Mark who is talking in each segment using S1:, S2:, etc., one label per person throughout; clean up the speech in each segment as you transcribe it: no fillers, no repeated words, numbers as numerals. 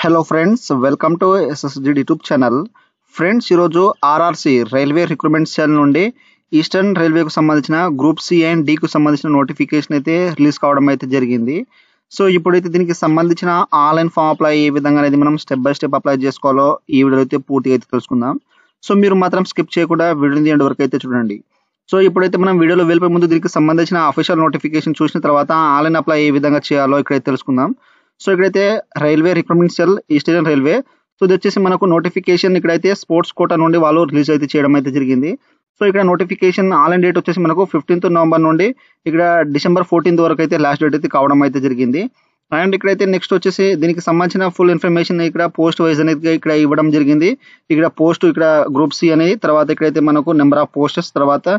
S1: Hello friends, welcome to SSG YouTube channel. Friends, ఈరోజు RRC railway recruitment cell నుండి eastern రైల్వేకు సంబంధించిన group C and డికు సంబంధించిన నోటిఫికేషన్ అయితే రిలీజ్ కావడం అయితే జరిగింది. సో ఇప్పుడైతే దీనికి సంబంధించిన ఆన్లైన్ ఫామ్ అప్లై ఏ విధంగా అనేది మనం స్టెప్ బై స్టెప్ అప్లై చేసుకోవాలో ఈ వీడియో అయితే పూర్తిగా అయితే తెలుసుకుందాం. సో మీరు మాత్రం స్కిప్ చేయకుండా వీడియోని ఎండ్ వరకు అయితే చూడండి. సో ఇప్పుడైతే మనం వీడియోలో వెళ్ళిపోయే ముందు దీనికి సంబంధించిన అఫీషియల్ నోటిఫికేషన్ చూసిన తర్వాత ఆన్లైన్ అప్లై ఏ విధంగా చేయాలో ఇక్కడైతే తెలుసుకుందాం. సో ఇక్కడైతే railway recruitment cell eastern railway. So ఇది వచ్చేసి మనకు నోటిఫికేషన్ ఇక్కడైతే స్పోర్ట్స్ కోటా నుండి వాళ్ళు రిలీజ్ అయితే చేయడం అయితే జరిగింది. సో ఇక్కడ నోటిఫికేషన్ ఆన్లైన్ డేట్ వచ్చేసి మనకు 15th నవంబర్ నుండి ఇక్కడ December 14th వరకు అయితే లాస్ట్ డేట్ అయితే కావడం అయితే జరిగింది. అండ్ ఇక్కడైతే నెక్స్ట్ వచ్చేసి దీనికి సంబంధించిన ఫుల్ ఇన్ఫర్మేషన్ ఇక్కడ పోస్ట్ వైజ్ అనేది ఇక్కడ ఇవ్వడం జరిగింది. ఇక్కడ పోస్ట్ ఇక్కడ గ్రూప్ సి అనేది, తర్వాత ఇక్కడైతే మనకు నెంబర్ ఆఫ్ పోస్టెస్, తర్వాత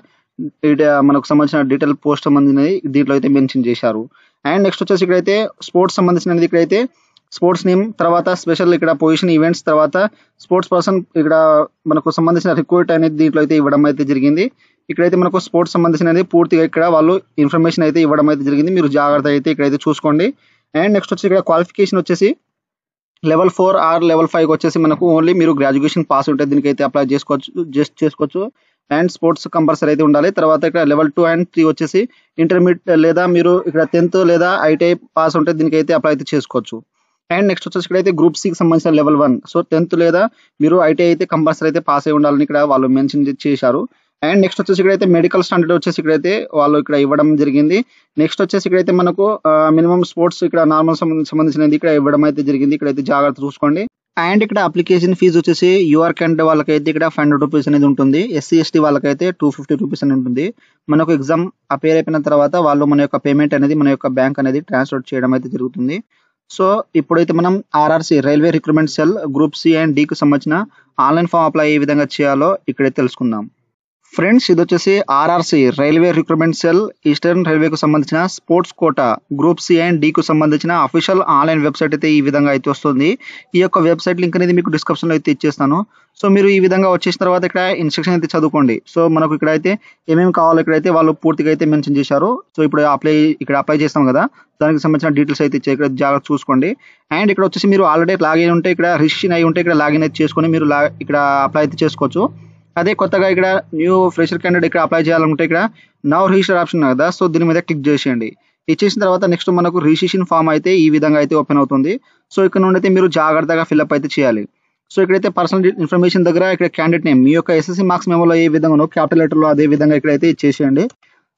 S1: మనకు సంబంధించిన డీటెయిల్ పోస్ట్ సంబంధించినది దీంట్లో అయితే మెన్షన్ చేశారు. అండ్ నెక్స్ట్ వచ్చేసి ఇక్కడైతే స్పోర్ట్స్ సంబంధించినది ఇక్కడైతే స్పోర్ట్స్ నేమ్, తర్వాత స్పెషల్ ఇక్కడ పొజిషన్ ఈవెంట్స్, తర్వాత స్పోర్ట్స్ పర్సన్ ఇక్కడ మనకు సంబంధించిన రిక్రూట్ అనేది దీంట్లో అయితే ఇవ్వడం అయితే జరిగింది. ఇక్కడైతే మనకు స్పోర్ట్స్ సంబంధించినది పూర్తిగా ఇక్కడ వాళ్ళు ఇన్ఫర్మేషన్ అయితే ఇవ్వడం అయితే జరిగింది. మీరు జాగ్రత్త అయితే ఇక్కడైతే చూసుకోండి. అండ్ నెక్స్ట్ వచ్చి ఇక్కడ క్వాలిఫికేషన్ వచ్చేసి లెవెల్ 4 ఆర్ లెవెల్ 5 వచ్చేసి మనకు ఓన్లీ మీరు గ్రాడ్యుయేషన్ పాస్ ఉంటే దీనికైతే అప్లై చేసుకోవచ్చు. అండ్ స్పోర్ట్స్ కంపల్సరీ అయితే ఉండాలి. తర్వాత ఇక్కడ లెవెల్ 2 అండ్ 3 వచ్చేసి ఇంటర్మీడియట్ లేదా మీరు ఇక్కడ 10th లేదా ఐటీఐ పాస్ ఉంటే దీనికైతే అప్లై అయితే చేసుకోవచ్చు. అండ్ నెక్స్ట్ వచ్చేసి ఇక్కడైతే గ్రూప్ సికి సంబంధించిన లెవెల్ 1, సో 10th లేదా మీరు ఐటీఐ అయితే కంపల్సరీ అయితే పాస్ అయి ఉండాలని ఇక్కడ వాళ్ళు మెన్షన్ చేశారు. అండ్ నెక్స్ట్ వచ్చేసి ఇక్కడైతే మెడికల్ స్టాండర్డ్ వచ్చేసి ఇక్కడైతే వాళ్ళు ఇక్కడ ఇవ్వడం జరిగింది. నెక్స్ట్ వచ్చేసి ఇక్కడైతే మనకు మినిమం స్పోర్ట్స్ ఇక్కడ నార్మల్ సంబంధించినది ఇక్కడ ఇవ్వడం అయితే జరిగింది. ఇక్కడైతే జాగ్రత్త చూసుకోండి. అండ్ ఇక్కడ అప్లికేషన్ ఫీజు వచ్చేసి యూఆర్ క్యాండిడేట్ వాళ్ళకైతే ఇక్కడ 500 రూపీస్ అనేది ఉంటుంది. ఎస్సీ ఎస్టీ వాళ్ళకైతే 250 రూపీస్ అనేది ఉంటుంది. మనకు ఎగ్జామ్ అపేర్ అయిపోయిన తర్వాత వాళ్ళు మన యొక్క పేమెంట్ అనేది మన యొక్క బ్యాంక్ అనేది ట్రాన్స్ఫర్ చేయడం అయితే జరుగుతుంది. సో ఇప్పుడైతే మనం RRC railway recruitment cell group C and డికి సంబంధించిన ఆన్లైన్ ఫామ్ అప్లై ఏ విధంగా చేయాలో ఇక్కడైతే తెలుసుకుందాం. ఫ్రెండ్స్, ఇది వచ్చేసి RRC railway recruitment cell eastern రైల్వేకు సంబంధించిన sports quota group C and డికు సంబంధించిన అఫీషియల్ ఆన్లైన్ వెబ్సైట్ అయితే ఈ విధంగా అయితే వస్తుంది. ఈ యొక్క వెబ్సైట్ లింక్ అనేది మీకు డిస్క్రిప్షన్లో అయితే ఇచ్చేస్తాను. సో మీరు ఈ విధంగా వచ్చేసిన తర్వాత ఇక్కడ ఇన్స్ట్రక్షన్ అయితే చదువుకోండి. సో మనకు ఇక్కడైతే ఏమేమి కావాలో ఇక్కడైతే వాళ్ళు పూర్తిగా అయితే మెన్షన్ చేశారు. సో ఇప్పుడు అప్లై చేస్తాం కదా, దానికి సంబంధించిన డీటెయిల్స్ అయితే ఇచ్చే ఇక్కడ జాగ్రత్త చూసుకోండి. అండ్ ఇక్కడ వచ్చేసి మీరు ఆల్రెడీ లాగిన్ ఉంటే ఇక్కడ రిజిస్ట్రేషన్ అయి ఉంటే ఇక్కడ లాగిన్ అయితే చేసుకొని మీరు ఇక్కడ అప్లై అయితే చేసుకోవచ్చు. అదే కొత్తగా ఇక్కడ న్యూ ఫ్రెషర్ క్యాండిడేట్ ఇక్కడ అప్లై చేయాలనుకుంటే ఇక్కడ నౌ రిజిస్టర్ ఆప్షన్ కదా, సో దీని మీద క్లిక్ చేసేయండి. ఇచ్చేసిన తర్వాత నెక్స్ట్ మనకు రిజిస్ట్రేషన్ ఫామ్ అయితే ఈ విధంగా అయితే ఓపెన్ అవుతుంది. సో ఇక్కడ నుండి అయితే మీరు జాగ్రత్తగా ఫిల్అప్ అయితే చేయాలి. సో ఇక్కడైతే పర్సనల్ ఇన్ఫర్మేషన్ దగ్గర ఇక్కడ క్యాండిడేట్ నేమ్ మీ యొక్క ఎస్ఎస్సి మార్క్స్ మెమోలో ఏ విధంగా క్యాపిటల్ లెటర్లో అదే విధంగా ఇక్కడైతే ఇచ్చేసేయండి.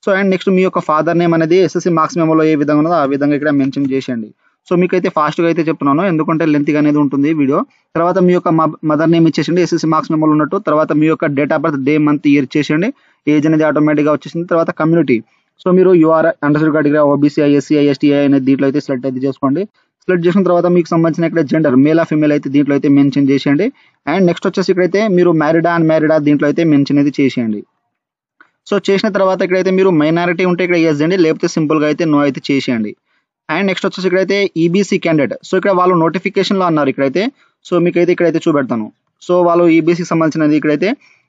S1: సో అండ్ నెక్స్ట్ మీ యొక్క ఫాదర్ నేమ్ అనేది ఎస్ఎస్సి మార్క్స్ మెమోలో ఏ విధంగా ఉన్నదో ఆ విధంగా ఇక్కడ మెన్షన్ చేసేయండి. సో మీకైతే ఫాస్ట్గా అయితే చెప్తున్నాను, ఎందుకంటే లెంత్గా అనేది ఉంటుంది వీడియో. తర్వాత మీ యొక్క మదర్ నేమ్ ఇచ్చేసండి ఎస్ఎస్సి మార్క్స్ మెమోలో ఉన్నట్టు. తర్వాత మీ యొక్క date of birth, day, month, year ఇచ్చేసండి. ఏజ్ అనేది ఆటోమేటిక్గా వచ్చేసింది. తర్వాత కమ్యూనిటీ, సో మీరు UR unreserved category, OBC, SC, ST అనేది దీంట్లో అయితే సెలెక్ట్ అయితే చేసుకోండి. సెలెక్ట్ చేసిన తర్వాత మీకు సంబంధించిన ఇక్కడ జెండర్ మేల్ ఆ ఫీమేల్ అయితే దీంట్లో అయితే మెన్షన్ చేసేయండి. అండ్ నెక్స్ట్ వచ్చేసి ఇక్కడైతే మీరు మ్యారీడా అన్మ్యారీడా దీంట్లో అయితే మెన్షన్ అయితే చేసేయండి. సో చేసిన తర్వాత ఇక్కడైతే మీరు మైనారిటీ ఉంటే ఇక్కడ ఎస్ అండి, లేకపోతే సింపుల్గా అయితే నో అయితే చేసేయండి. అండ్ నెక్స్ట్ వచ్చేసి ఇక్కడైతే ఈబీసీ క్యాండిడేట్, సో ఇక్కడ వాళ్ళు నోటిఫికేషన్లో అన్నారు ఇక్కడైతే. సో మీకైతే ఇక్కడైతే చూపెడతాను. సో వాళ్ళు ఈబీసీకి సంబంధించినది ఇక్కడైతే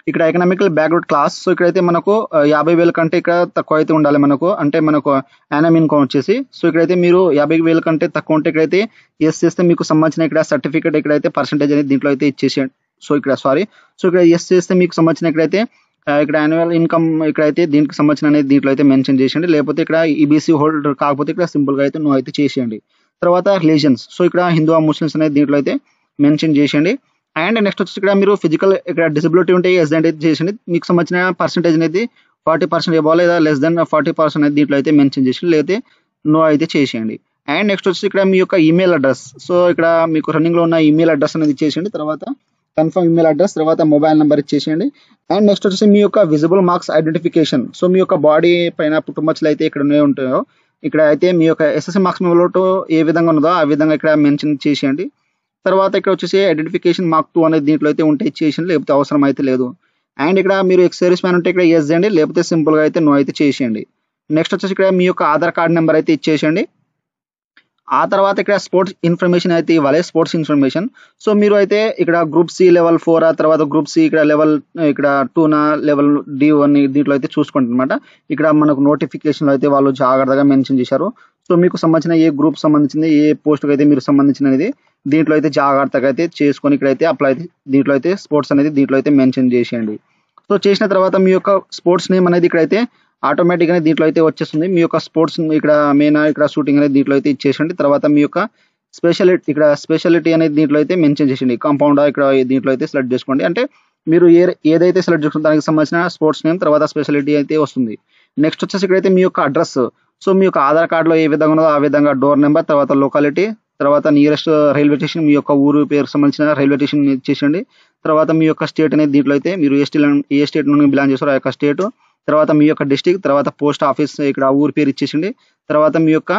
S1: ఇక్కడ ఎకనామికల్ బ్యాక్వర్డ్ క్లాస్. సో ఇక్కడైతే మనకు 50,000 కంటే ఇక్కడ తక్కువ అయితే ఉండాలి మనకు, అంటే మనకు యానమ్ ఇన్కమ్ వచ్చేసి. సో ఇక్కడైతే మీరు 50,000 కంటే తక్కువ ఉంటే ఇక్కడైతే ఎస్ చేస్తే మీకు సంబంధించిన ఇక్కడ సర్టిఫికేట్ ఇక్కడైతే పర్సెంటేజ్ అనేది దీంట్లో అయితే ఇచ్చేసేయండి. సో ఇక్కడ ఎస్ చేస్తే మీకు సంబంధించిన ఇక్కడైతే ఇక్కడ యాన్యువల్ ఇన్కమ్ ఇక్కడైతే దీనికి సంబంధించిన అనేది దీంట్లో అయితే మెన్షన్ చేసేయండి. లేకపోతే ఇక్కడ ఈబీసీ హోల్డర్ కాకపోతే ఇక్కడ సింపుల్గా అయితే నో అయితే చేసేయండి. తర్వాత రిలీజన్స్, సో ఇక్కడ హిందూ ముస్లిమ్స్ అనేది దీంట్లో అయితే మెన్షన్ చేసేయండి. అండ్ నెక్స్ట్ వచ్చి ఇక్కడ మీరు ఫిజికల్ ఇక్కడ డిసబిలిటీ ఉంటే ఎస్ అయితే చేసేయండి. మీకు సంబంధించిన పర్సెంటేజ్ అనేది 40% ఇవ్వాలి, లేదా లెస్ దెన్ 40% అనేది దీంట్లో అయితే మెన్షన్ చేసేయండి, లేకపోతే నో అయితే చేసేయండి. అండ్ నెక్స్ట్ వచ్చి ఇక్కడ మీ యొక్క ఈమెయిల్ అడ్రస్, సో ఇక్కడ మీకు రన్నింగ్లో ఉన్న ఈమెయిల్ అడ్రస్ అనేది ఇచ్చేసేయండి. తర్వాత కన్ఫర్మ్ ఈమెయిల్ అడ్రస్, తర్వాత మొబైల్ నెంబర్ ఇచ్చేసేయండి. అండ్ నెక్స్ట్ వచ్చేసి మీ యొక్క విజిబుల్ మార్క్స్ ఐడెంటిఫికేషన్, సో మీ యొక్క బాడీ పైన పుట్టుమచ్చలు అయితే ఇక్కడ ఉంటాయో ఇక్కడ అయితే మీ యొక్క ఎస్ఎస్సి మార్క్స్ మెమోలో ఏ విధంగా ఉన్నదో ఆ విధంగా ఇక్కడ మెన్షన్ చేసేయండి. తర్వాత ఇక్కడ వచ్చేసి ఐడెంటిఫికేషన్ మార్క్ 2 అనేది దీంట్లో అయితే ఉంటే ఇచ్చేసేయండి, లేకపోతే అవసరం అయితే లేదు. అండ్ ఇక్కడ మీరు ఎక్స్ సర్వీస్ మ్యాన్ ఉంటే ఇక్కడ ఎస్ చేయండి, లేకపోతే సింపుల్గా అయితే నో అయితే చేసేయండి. నెక్స్ట్ వచ్చేసి ఇక్కడ మీ యొక్క ఆధార్ కార్డ్ నెంబర్ అయితే ఇచ్చేసేయండి. ఆ తర్వాత ఇక్కడ స్పోర్ట్స్ ఇన్ఫర్మేషన్ అయితే ఇవ్వాలి, స్పోర్ట్స్ ఇన్ఫర్మేషన్. సో మీరు అయితే ఇక్కడ గ్రూప్ సి లెవెల్ 4 తర్వాత గ్రూప్ సి ఇక్కడ లెవెల్ ఇక్కడ 2 లెవెల్ D1 దీంట్లో అయితే చూసుకోండి అనమాట. ఇక్కడ మనకు నోటిఫికేషన్లో అయితే వాళ్ళు జాగ్రత్తగా మెన్షన్ చేశారు. సో మీకు సంబంధించిన ఏ గ్రూప్ సంబంధించింది, ఏ పోస్ట్కి అయితే మీరు సంబంధించినది దీంట్లో అయితే జాగ్రత్తగా అయితే చేసుకొని ఇక్కడైతే అప్లై దీంట్లో అయితే స్పోర్ట్స్ అనేది దీంట్లో అయితే మెన్షన్ చేసేయండి. సో చేసిన తర్వాత మీ యొక్క స్పోర్ట్స్ నేమ్ అనేది ఇక్కడైతే ఆటోమేటిక్‌గానే దీంట్లో అయితే వచ్చేస్తుంది. మీ యొక్క స్పోర్ట్స్ ఇక్కడ మెయిన్ ఇక్కడ షూటింగ్ అనేది దీంట్లో అయితే ఇచ్చేసేయండి. తర్వాత మీ యొక్క స్పెషాలిటీ అనేది దీంట్లో అయితే మెన్షన్ చేసేయండి. కాంపౌండా ఇక్కడ దీంట్లో అయితే సెలెక్ట్ చేసుకోండి. అంటే మీరు ఏదైతే సెలెక్ట్ చేసుకుంటారో దానికి సంబంధించిన స్పోర్ట్స్ నేమ్ తర్వాత స్పెషాలిటీ అయితే వస్తుంది. నెక్స్ట్ వచ్చేసి ఇక్కడైతే మీ యొక్క అడ్రస్. సో మీ యొక్క ఆధార్ కార్డ్‌లో ఏ విధంగా ఉన్నదో ఆ విధంగా డోర్ నెంబర్, తర్వాత లొకాలిటీ, తర్వాత నియరెస్ట్ రైల్వే స్టేషన్, మీ యొక్క ఊరు పేరుకు సంబంధించిన రైల్వే స్టేషన్ ఇచ్చేసేయండి. తర్వాత మీ యొక్క స్టేట్ అనేది దీంట్లో అయితే మీరు ఏ స్టేట్ నుండి బిలాంగ్ చేస్తారో ఆ యొక్క స్టేట్, తర్వాత మీ యొక్క డిస్ట్రిక్ట్, తర్వాత పోస్ట్ ఆఫీస్ ఇక్కడ ఊరి పేరు ఇచ్చేసేయండి. తర్వాత మీ యొక్క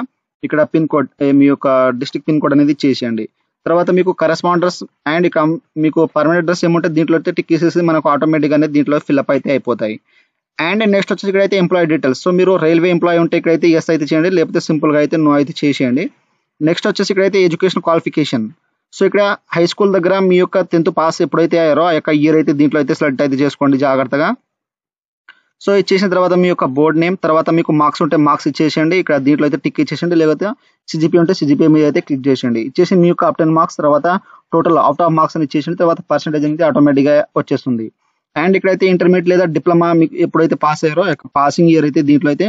S1: ఇక్కడ పిన్ కోడ్ మీ యొక్క డిస్ట్రిక్ట్ పిన్ కోడ్ అనేది ఇచ్చేసేయండి. తర్వాత మీకు కరెస్పాండర్స్ అండ్ ఇక మీకు పర్మనెంట్ అడ్రస్ ఏముంటే దీంట్లో అయితే టిక్ చేసేసి మనకు ఆటోమేటిక్‌గా అనేది దీంట్లో ఫిల్అప్ అయితే అయిపోతాయి. అండ్ నెక్స్ట్ వచ్చేసి ఇక్కడైతే ఎంప్లాయీ డీటెయిల్స్. సో మీరు రైల్వే ఎంప్లాయీ ఉంటే ఇక్కడైతే యెస్ అయితే చేయండి. లేకపోతే సింపుల్‌గా అయితే నో అయితే చేసేయండి. నెక్స్ట్ వచ్చేసి ఇక్కడైతే ఎడ్యుకేషన్ క్వాలిఫికేషన్. సో ఇక్కడ హై స్కూల్ దగ్గర మీ యొక్క 10th పాస్ ఎప్పుడైతే అయ్యారో ఆ యొక్క ఇయర్ అయితే దీంట్లో అయితే సెలెక్ట్ అయితే చేసుకోండి జాగ్రత్తగా. సో ఇచ్చేసిన తర్వాత మీ యొక్క బోర్డ్ నేమ్, తర్వాత మీకు మార్క్స్ ఉంటే మార్క్స్ ఇచ్చేసేయండి. ఇక్కడ దీంట్లో అయితే టిక్ ఇచ్చేసేయండి. లేకపోతే సిజిపి ఉంటే సిజిపిఏ మీద అయితే క్లిక్ చేసేయండి. ఇచ్చేసి మీ యొక్క అప్ 10 మార్క్స్, తర్వాత టోటల్ అవుట్ ఆఫ్ మార్క్స్ అని ఇచ్చేసేయండి. తర్వాత పర్సెంటేజ్ అనేది ఆటోమేటిక్‌గా వచ్చేస్తుంది. అండ్ ఇక్కడైతే ఇంటర్మీడియట్ లేదా డిప్లొమా మీకు ఎప్పుడైతే పాస్ అయ్యారో ఆ యొక్క పాసింగ్ ఇయర్ అయితే దీంట్లో అయితే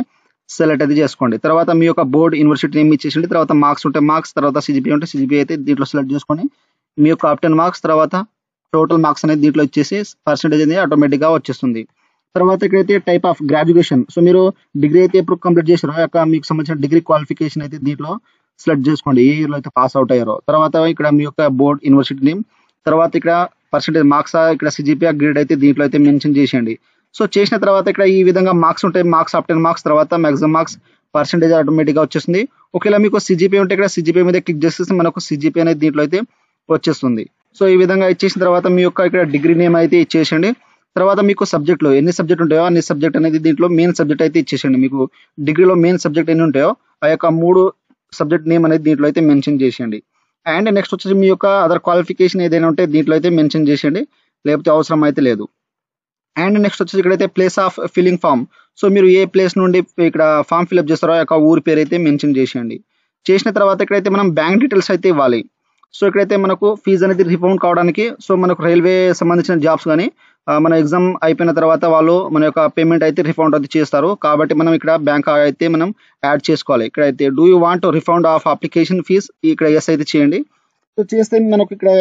S1: సెలెక్ట్ అయితే చేసుకోండి. తర్వాత మీ యొక్క బోర్డ్ యూనివర్సిటీ నేమ్ ఇచ్చేసేయండి. తర్వాత మార్క్స్ ఉంటే మార్క్స్, తర్వాత సిజిపిఏ ఉంటే సిజిపిఏ అయితే దీంట్లో సెలెక్ట్ చేసుకొని మీ యొక్క అప్ 10 మార్క్స్, తర్వాత టోటల్ మార్క్స్ అనేది దీంట్లో ఇచ్చేసి పర్సెంటేజ్ అనేది ఆటోమేటిక్‌గా వచ్చేస్తుంది. తర్వాత ఇక్కడైతే టైప్ ఆఫ్ గ్రాడ్యుయేషన్. సో మీరు డిగ్రీ అయితే ఎప్పుడు కంప్లీట్ చేశారో ఆ యొక్క మీకు సంబంధించిన డిగ్రీ క్వాలిఫికేషన్ అయితే దీంట్లో సెలెక్ట్ చేసుకోండి. ఏ ఇయర్‌లో అయితే పాస్ అవుట్ అయ్యారో. తర్వాత ఇక్కడ మీ యొక్క బోర్డ్ యూనివర్సిటీ నేమ్, తర్వాత ఇక్కడ పర్సెంటేజ్ మార్క్సా, ఇక్కడ సిజిపిఏ గ్రేడ్ అయితే దీంట్లో అయితే మెన్షన్ చేసేయండి. సో చేసిన తర్వాత ఇక్కడ ఈ విధంగా మార్క్స్ ఉంటాయి. మార్క్స్ అప్ 10 మార్క్స్, తర్వాత మాక్సిమం మార్క్స్, పర్సెంటేజ్ ఆటోమేటిక్‌గా వచ్చేస్తుంది. ఒకవేళ మీకు సిజిపిఏ ఉంటే ఇక్కడ సిజిపిఏ మీద క్లిక్ చేసేస్తే మనకు సిజిపిఏ అనేది దీంట్లో అయితే వచ్చేస్తుంది. సో ఈ విధంగా ఇచ్చేసిన తర్వాత మీ యొక్క ఇక్కడ డిగ్రీ నేమ్ అయితే ఇచ్చేసేయండి. తర్వాత మీకు సబ్జెక్ట్‌లో ఎన్ని సబ్జెక్ట్ ఉంటాయో అన్ని సబ్జెక్ట్ అనేది దీంట్లో మెయిన్ సబ్జెక్ట్ అయితే ఇచ్చేసేయండి. మీకు డిగ్రీలో మెయిన్ సబ్జెక్ట్ ఎన్ని ఉంటాయో ఆ యొక్క 3 సబ్జెక్ట్ నేమ్ అనేది దీంట్లో అయితే మెన్షన్ చేసేయండి. అండ్ నెక్స్ట్ వచ్చేసి మీ యొక్క అదర్ క్వాలిఫికేషన్ ఏదైనా ఉంటే దీంట్లో అయితే మెన్షన్ చేసేయండి. లేకపోతే అవసరం అయితే లేదు. అండ్ నెక్స్ట్ వచ్చేసి ఇక్కడైతే place of filling form. So మీరు ఏ ప్లేస్ నుండి ఇక్కడ ఫామ్ ఫిల్అప్ చేస్తారో ఆ యొక్క ఊరి పేరు అయితే మెన్షన్ చేసేయండి. చేసిన తర్వాత ఇక్కడైతే మనం బ్యాంక్ డీటెయిల్స్ అయితే ఇవ్వాలి. సో ఇక్కడైతే మనకు ఫీజు అనేది రిఫండ్ కావడానికి సో మనకు రైల్వే సంబంధించిన జాబ్స్ కానీ మన ఎగ్జామ్ అయిపోయిన తర్వాత వాళ్ళు మన యొక్క పేమెంట్ అయితే రిఫండ్ అయితే చేస్తారు. కాబట్టి మనం ఇక్కడ బ్యాంక్ అయితే మనం యాడ్ చేసుకోవాలి. ఇక్కడైతే do you want refund of application fees, ఇక్కడ ఎస్ అయితే చేయండి. సో చేస్తే మనకు ఇక్కడ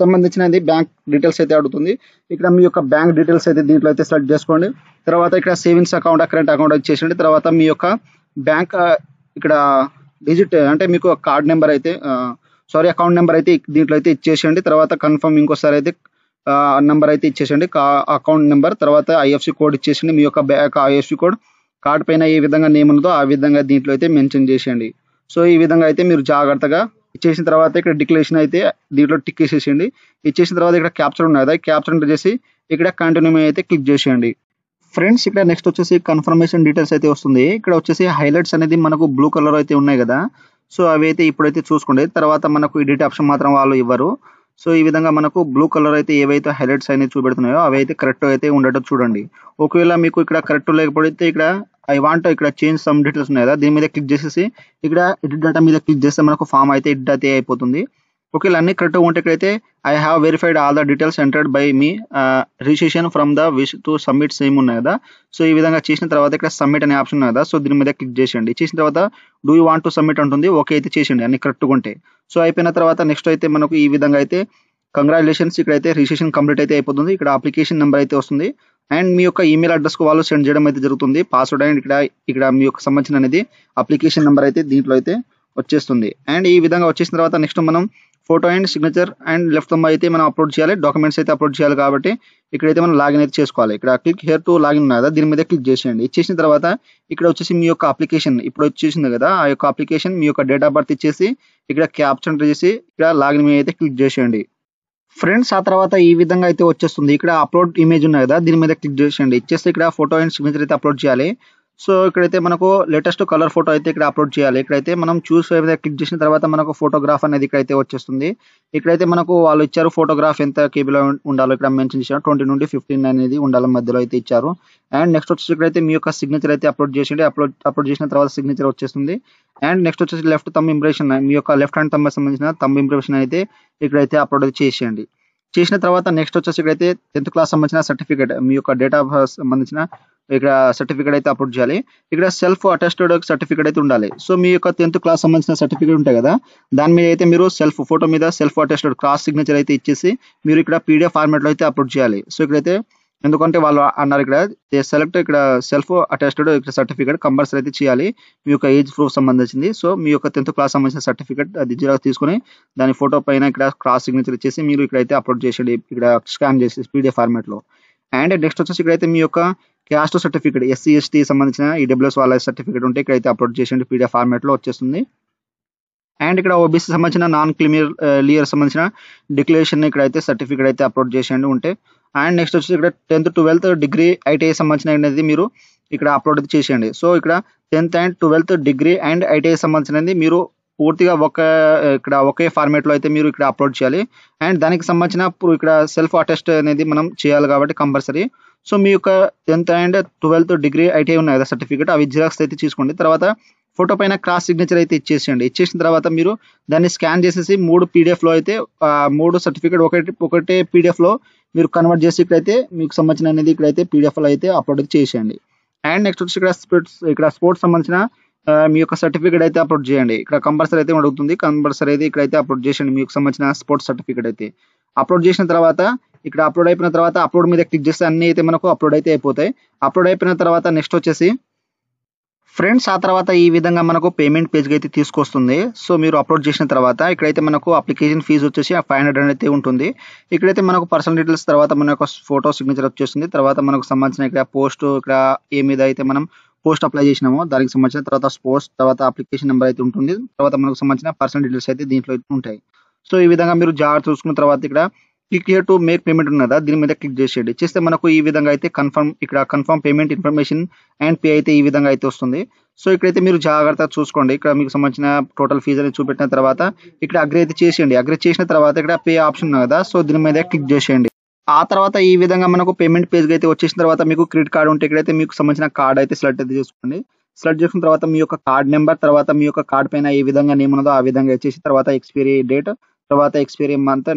S1: సంబంధించినది బ్యాంక్ డీటెయిల్స్ అయితే అడుగుతుంది. ఇక్కడ మీ యొక్క బ్యాంక్ డీటెయిల్స్ అయితే దీంట్లో అయితే సెలెక్ట్ చేసుకోండి. తర్వాత ఇక్కడ సేవింగ్స్ అకౌంట్, కరెంట్ అకౌంట్ ఇచ్చేసేయండి. తర్వాత మీ యొక్క బ్యాంక్ ఇక్కడ డిజిట్ అంటే మీకు కార్డ్ నెంబర్ అయితే అకౌంట్ నెంబర్ అయితే దీంట్లో అయితే ఇచ్చేసేయండి. తర్వాత కన్ఫర్మ్ ఇంకోసారి అయితే నెంబర్ అయితే ఇచ్చేసేయండి. అకౌంట్ నెంబర్, తర్వాత ఐఎఫ్సి కోడ్ ఇచ్చేసేయండి. మీ యొక్క బ్యాంక్ ఐఎఫ్సి కోడ్ కార్డ్ పైన ఏ విధంగా నేమ్ ఉన్నదో ఆ విధంగా దీంట్లో అయితే మెన్షన్ చేసేయండి. సో ఈ విధంగా అయితే మీరు జాగ్రత్తగా ఇచ్చేసిన తర్వాత ఇక్కడ డిక్లరేషన్ అయితే దీంట్లో టిక్ చేసేసేయండి. ఇచ్చేసిన తర్వాత ఇక్కడ క్యాప్చర్ ఉన్నాయి కదా, క్యాప్చర్ ఎంటర్ చేసి ఇక్కడ కంటిన్యూ అయితే క్లిక్ చేసేయండి. ఫ్రెండ్స్ ఇక్కడ నెక్స్ట్ వచ్చేసి కన్ఫర్మేషన్ డీటెయిల్స్ అయితే వస్తుంది. ఇక్కడ వచ్చేసి హైలైట్స్ అనేది మనకు బ్లూ కలర్ అయితే ఉన్నాయి కదా, సో అవి అయితే ఇప్పుడైతే చూసుకోండి. తర్వాత మనకు ఎడిట్ ఆప్షన్ మాత్రం వాళ్ళు ఇవ్వరు. సో ఈ విధంగా మనకు బ్లూ కలర్ అయితే ఏవైతే హైలైట్స్ అనేది చూపెడుతున్నాయో అవి అయితే కరెక్ట్ అయితే ఉండటం చూడండి. ఒకవేళ మీకు ఇక్కడ కరెక్ట్ లేకపోతే ఇక్కడ ఐ వాంట్ ఇక్కడ చేంజ్ సమ్ డీటెయిల్స్ ఉన్నాయి కదా, దీని మీద క్లిక్ చేసేసి ఇక్కడ ఎడిట్ డేటా మీద క్లిక్ చేస్తే మనకు ఫామ్ అయితే ఎడిట్ అయితే అయిపోతుంది. ఒకవేళ అన్ని కరెక్ట్గా ఉంటే ఇక్కడైతే I have verified all the details entered by me registration from the wish to submit same ఉన్నాయి కదా. సో ఈ విధంగా చేసిన తర్వాత ఇక్కడ సబ్మిట్ అనే ఆప్షన్ ఉంది కదా, సో దీని మీద క్లిక్ చేసేయండి. చేసిన తర్వాత do you want to submit ఉంటుంది, ఓకే అయితే చేసేయండి అన్ని కరెక్ట్గా ఉంటే. సో అయిపోయిన తర్వాత నెక్స్ట్ అయితే మనకు ఈ విధంగా అయితే కంగ్రాచులేషన్స్ ఇక్కడైతే రిజిస్ట్రేషన్ కంప్లీట్ అయితే అయిపోతుంది. ఇక్కడ అప్లికేషన్ నెంబర్ అయితే వస్తుంది అండ్ మీ యొక్క ఈమెయిల్ అడ్రస్కు వాళ్ళు సెండ్ చేయడం అయితే జరుగుతుంది పాస్వర్డ్. అండ్ ఇక్కడ మీ యొక్క సంబంధించిన అనేది అప్లికేషన్ నెంబర్ అయితే దీంట్లో అయితే వచ్చేస్తుంది. అండ్ ఈ విధంగా వచ్చేసిన తర్వాత నెక్స్ట్ మనం photo and signature and left thumb అయితే మనం అప్లోడ్ చేయాలి. డాక్యుమెంట్స్ అయితే అప్లోడ్ చేయాలి కాబట్టి ఇక్కడైతే మనం లాగిన్ అయితే చేసుకోవాలి. ఇక్కడ క్లిక్ హియర్ టు లాగిన్ ఉంది కదా, దీని మీద క్లిక్ చేసేయండి. ఇచ్చేసిన తర్వాత ఇక్కడ వచ్చేసి మీ యొక్క అప్లికేషన్ ఇప్పుడు వచ్చేసింది కదా, ఆ యొక్క అప్లికేషన్ మీ యొక్క డేట్ ఆఫ్ బర్త్ ఇచ్చేసి ఇక్కడ క్యాప్చర్ ఎంటర్ చేసి ఇక్కడ లాగిన్ మీద అయితే క్లిక్ చేసేయండి. ఫ్రెండ్స్ ఆ తర్వాత ఈ విధంగా అయితే వచ్చేస్తుంది. ఇక్కడ అప్లోడ్ ఇమేజ్ ఉన్నాయి కదా, దీని మీద క్లిక్ చేసేయండి. ఇచ్చేస్తే ఇక్కడ ఫోటో అండ్ సిగ్నేచర్ అయితే అప్లోడ్ చేయాలి. సో ఇక్కడైతే మనకు లేటెస్ట్ కలర్ ఫోటో అయితే ఇక్కడ అప్లోడ్ చేయాలి. ఇక్కడైతే మనం చూస్ మీద క్లిక్ చేసిన తర్వాత మనకు ఫోటోగ్రాఫ్ అనేది ఇక్కడైతే వచ్చేస్తుంది. ఇక్కడైతే మనకు వాళ్ళు ఇచ్చారు ఫోటోగ్రాఫ్ ఎంత కేబీలో ఉండాలో ఇక్కడ మెన్షన్ చేశారు. 20 నుండి 15 అనేది ఉండాలి మధ్యలో అయితే ఇచ్చారు. అండ్ నెక్స్ట్ వచ్చేసి ఇక్కడైతే మీ యొక్క సిగ్నేచర్ అయితే అప్లోడ్ చేసేయండి. అప్లోడ్ చేసిన తర్వాత సిగ్నేచర్ వచ్చేస్తుంది. అండ్ నెక్స్ట్ వచ్చేసి లెఫ్ట్ థంబ్ ఇంప్రెషన్, మీ యొక్క లెఫ్ట్ హ్యాండ్ థంబ్ సంబంధించిన థంబ్ ఇంప్రెషన్ అయితే ఇక్కడైతే అప్లోడ్ చేసేయండి. చేసిన తర్వాత నెక్స్ట్ వచ్చేసి ఇక్కడైతే 10th క్లాస్ సంబంధించిన సర్టిఫికేట్, మీ యొక్క డేట్ ఆఫ్ బర్త్ సంబంధించిన ఇక్కడ సర్టిఫికేట్ అయితే అప్లోడ్ చేయాలి. ఇక్కడ సెల్ఫ్ అటెస్టెడ్ సర్టిఫికేట్ అయితే ఉండాలి. సో మీ యొక్క 10th క్లాస్ సంబంధించిన సర్టిఫికేట్ ఉంటాయి కదా, దాని మీద అయితే మీరు ఫోటో మీద సెల్ఫ్ అటెస్టెడ్ క్రాస్ సిగ్నేచర్ అయితే ఇచ్చేసి మీరు ఇక్కడ పీడిఎఫ్ ఫార్మాట్ లో అయితే అప్లోడ్ చేయాలి. సో ఇక్కడైతే ఎందుకంటే వాళ్ళు అన్నారు ఇక్కడ సెలెక్ట్ ఇక్కడ సెల్ఫ్ అటెస్టెడ్ ఇక్కడ సర్టిఫికేట్ కంపల్సరీ అయితే చేయాలి. మీ యొక్క ఏజ్ ప్రూఫ్ సంబంధించింది. సో మీ యొక్క 10th క్లాస్ సంబంధించిన సర్టిఫికేట్ అది జిరాక్స్ తీసుకుని దాని ఫోటో పైన ఇక్కడ క్రాస్ సిగ్నేచర్ ఇచ్చేసి మీరు ఇక్కడైతే అప్లోడ్ చేసేయండి, ఇక్కడ స్కాన్ చేసి పీడిఎఫ్ ఫార్మాట్ లో. అండ్ నెక్స్ట్ వచ్చేసి ఇక్కడైతే మీ యొక్క క్యాస్ట్ సర్టిఫికేట్, SC ST సంబంధించిన ఈడబ్ల్యూఎస్ వాళ్ళ సర్టిఫికేట్ ఉంటే ఇక్కడైతే అప్లోడ్ చేసేయండి, పీడిఎఫ్ ఫార్మాట్ లో వచ్చేస్తుంది. అండ్ ఇక్కడ OBC సంబంధించిన నాన్ క్రిమిలియర్ సంబంధించిన డిక్లరేషన్ ఇక్కడైతే సర్టిఫికేట్ అయితే అప్లోడ్ చేసేయండి ఉంటే. అండ్ నెక్స్ట్ వచ్చి ఇక్కడ 10th 12th డిగ్రీ ITI సంబంధించిన అనేది మీరు ఇక్కడ అప్లోడ్ అయితే చేసేయండి. సో ఇక్కడ 10th and 12th degree and ITI సంబంధించినది మీరు పూర్తిగా ఒకే ఫార్మేట్ లో అయితే మీరు ఇక్కడ అప్లోడ్ చేయాలి. అండ్ దానికి సంబంధించిన ఇక్కడ సెల్ఫ్ అటెస్ట్ అనేది మనం చేయాలి కాబట్టి కంపల్సరీ. సో మీ యొక్క 10th and 12th degree ITI ఉన్నాయి కదా సర్టిఫికేట్, అవి జిరాక్స్ అయితే తీసుకోండి. తర్వాత ఫోటో పైన క్రాస్ సిగ్నేచర్ అయితే ఇచ్చేసేయండి. ఇచ్చేసిన తర్వాత మీరు దాన్ని స్కాన్ చేసేసి 3 PDF లో అయితే 3 సర్టిఫికేట్ ఒకటే PDF లో మీరు కన్వర్ట్ చేసి ఇక్కడైతే మీకు సంబంధించిన అనేది ఇక్కడైతే PDF లో అయితే అప్లోడ్ చేసేయండి. అండ్ నెక్స్ట్ వచ్చి ఇక్కడ స్పోర్ట్స్ సంబంధించిన మీ యొక్క సర్టిఫికేట్ అయితే అప్లోడ్ చేయండి. ఇక్కడ కంపల్సరీ అయితే అడుగుతుంది, కంపల్సరీ అయితే ఇక్కడైతే అప్లోడ్ చేయండి మీకు సంబంధించిన స్పోర్ట్స్ సర్టిఫికేట్ అయితే. అప్లోడ్ చేసిన తర్వాత ఇక్కడ అప్లోడ్ అయిపోయిన తర్వాత అప్లోడ్ మీద క్లిక్ చేస్తే అన్ని అయితే మనకు అప్లోడ్ అయితే అయిపోతాయి. అప్లోడ్ అయిపోయిన తర్వాత నెక్స్ట్ వచ్చేసి ఫ్రెండ్స్ ఆ తర్వాత ఈ విధంగా మనకు పేమెంట్ పేజ్కి అయితే తీసుకొస్తుంది. సో మీరు అప్లోడ్ చేసిన తర్వాత ఇక్కడైతే మనకు అప్లికేషన్ ఫీజు వచ్చేసి 500 అయితే ఉంటుంది. ఇక్కడైతే మనకు పర్సనల్ డీటెయిల్స్ తర్వాత మన యొక్క ఫోటో సిగ్నేచర్ వచ్చేస్తుంది. తర్వాత మనకు సంబంధించిన ఇక్కడ పోస్ట్ ఇక్కడ ఏ మీద అయితే మనం పోస్ట్ అప్లై చేసినామో దానికి సంబంధించిన తర్వాత పోస్ట్ తర్వాత అప్లికేషన్ నెంబర్ అయితే ఉంటుంది. తర్వాత మనకు సంబంధించిన పర్సనల్ డీటెయిల్స్ అయితే దీంట్లో ఉంటాయి. సో ఈ విధంగా మీరు జాగ్రత్త చూసుకున్న తర్వాత ఇక్కడ click here to make payment ఉన్నదా దీని మీద క్లిక్ చేసేయండి. చేస్తే మనకు ఈ విధంగా అయితే confirm payment information and pay అయితే ఈ విధంగా అయితే వస్తుంది. సో ఇక్కడైతే మీరు జాగ్రత్తగా చూసుకోండి. ఇక్కడ మీకు సంబంధించిన టోటల్ ఫీజు అనేది చూపెట్టిన తర్వాత ఇక్కడ అగ్రి అయితే చేసేయండి. అగ్రి చేసిన తర్వాత ఇక్కడ పే ఆప్షన్ ఉంది కదా, సో దీని మీద క్లిక్ చేసేయండి. ఆ తర్వాత ఈ విధంగా మనకు పేమెంట్ పేజ్ అయితే వచ్చేసిన తర్వాత మీకు క్రెడిట్ కార్డు ఉంటే ఇక్కడైతే మీకు సంబంధించిన కార్డ్ అయితే సెలెక్ట్ అయితే చేసుకోండి. సెలెక్ట్ చేసిన తర్వాత మీ యొక్క కార్డ్ నెంబర్ తర్వాత మీ యొక్క కార్డ్ పైన ఏ విధంగా నేమ్ ఉన్నదో ఆ విధంగా ఇచ్చేసి తర్వాత ఎక్స్పైరీ డేట్ తర్వాత expiry month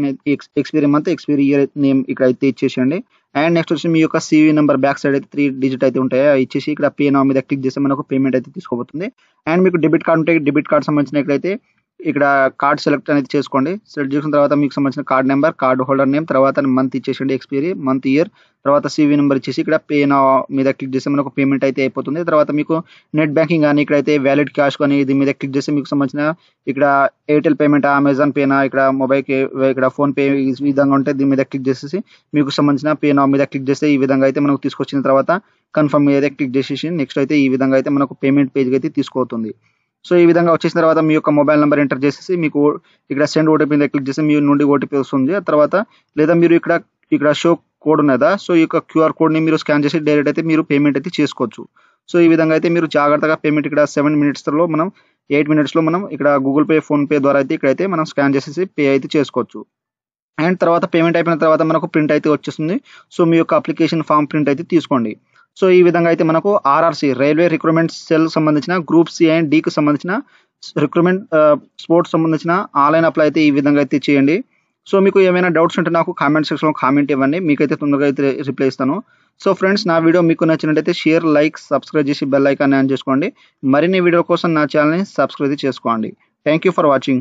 S1: expiry year name ఇక్కడ అయితే ఇచ్చేసేయండి. అండ్ నెక్స్ట్ వచ్చి మీ యొక్క CV నెంబర్ బ్యాక్ సైడ్ అయితే 3 డిజిట్ అయితే ఉంటాయి, ఇచ్చేసి ఇక్కడ పే నౌ మీద క్లిక్ చేస్తే మనకు పేమెంట్ అయితే తీసుకోబోతుంది. అండ్ మీకు డెబిట్ కార్డ్ ఉంటే డెబిట్ కార్డ్ సంబంధించిన ఇక్కడైతే ఇక్కడ కార్డ్ సెలెక్ట్ అనేది చేసుకోండి. సెలెక్ట్ చేసిన తర్వాత మీకు సంబంధించిన card number card holder name తర్వాత మంత్ ఇచ్చేసండి, ఎక్స్పైరీ మంత్ ఇయర్ తర్వాత CV నెంబర్ ఇచ్చేసి ఇక్కడ పే నౌ మీద క్లిక్ చేస్తే మనకు పేమెంట్ అయితే అయిపోతుంది. తర్వాత మీకు నెట్ బ్యాంకింగ్ కానీ ఇక్కడైతే వ్యాలిడ్ క్యాష్ కానీ దీని మీద క్లిక్ చేస్తే మీకు సంబంధించిన ఇక్కడ ఎయిర్టెల్ పేమెంట్ అమెజాన్ పేనా ఇక్కడ మొబైల్ ఇక్కడ ఫోన్ పే ఈ విధంగా ఉంటే దీని మీద క్లిక్ చేసేసి మీకు సంబంధించిన పే నౌ మీద క్లిక్ చేస్తే ఈ విధంగా అయితే మనకు తీసుకొచ్చిన తర్వాత కన్ఫర్మ్ మీద క్లిక్ చేసేసి నెక్స్ట్ అయితే ఈ విధంగా అయితే మనకు పేమెంట్ పేజ్కి అయితే తీసుకుపోతుంది. సో ఈ విధంగా వచ్చేసిన తర్వాత మీ యొక్క మొబైల్ నెంబర్ ఎంటర్ చేసేసి మీకు ఇక్కడ సెండ్ OTP మీద క్లిక్ చేసి మీ నుండి OTP వస్తుంది. తర్వాత లేదా మీరు ఇక్కడ షో కోడ్ ఉన్నదా, సో ఈ యొక్క QR కోడ్ ని మీరు స్కాన్ చేసి డైరెక్ట్ అయితే మీరు పేమెంట్ అయితే చేసుకోవచ్చు. సో ఈ విధంగా అయితే మీరు జాగ్రత్తగా పేమెంట్ ఇక్కడ 7 minutes లో మనం 8 minutes లో మనం ఇక్కడ గూగుల్ పే ఫోన్ పే ద్వారా అయితే ఇక్కడైతే మనం స్కాన్ చేసేసి పే అయితే చేసుకోవచ్చు. అండ్ తర్వాత పేమెంట్ అయిపోయిన తర్వాత మనకు ప్రింట్ అయితే వచ్చేస్తుంది. సో మీ యొక్క అప్లికేషన్ ఫామ్ ప్రింట్ అయితే తీసుకోండి. సో ఈ విధంగా అయితే మనకు RRC రైల్వే రిక్రూట్మెంట్ సెల్ సంబంధించిన గ్రూప్ C and D కి సంబంధించిన రిక్రూట్మెంట్ స్పోర్ట్స్ సంబంధించిన ఆన్లైన్ అప్లై అయితే ఈ విధంగా అయితే చేయండి. సో మీకు ఏమైనా డౌట్స్ ఉంటే నాకు కామెంట్ సెక్షన్లో కామెంట్ ఇవ్వండి, మీకైతే తొందరగా అయితే రిప్లై ఇస్తాను. సో ఫ్రెండ్స్ నా వీడియో మీకు నచ్చినట్టయితే షేర్ లైక్ సబ్స్క్రైబ్ చేసి బెల్ ఐకాన్ ఆన్ చేసుకోండి. మరిన్ని వీడియో కోసం నా ఛానల్ని సబ్స్క్రైబ్ చేసుకోండి. Thank you for watching.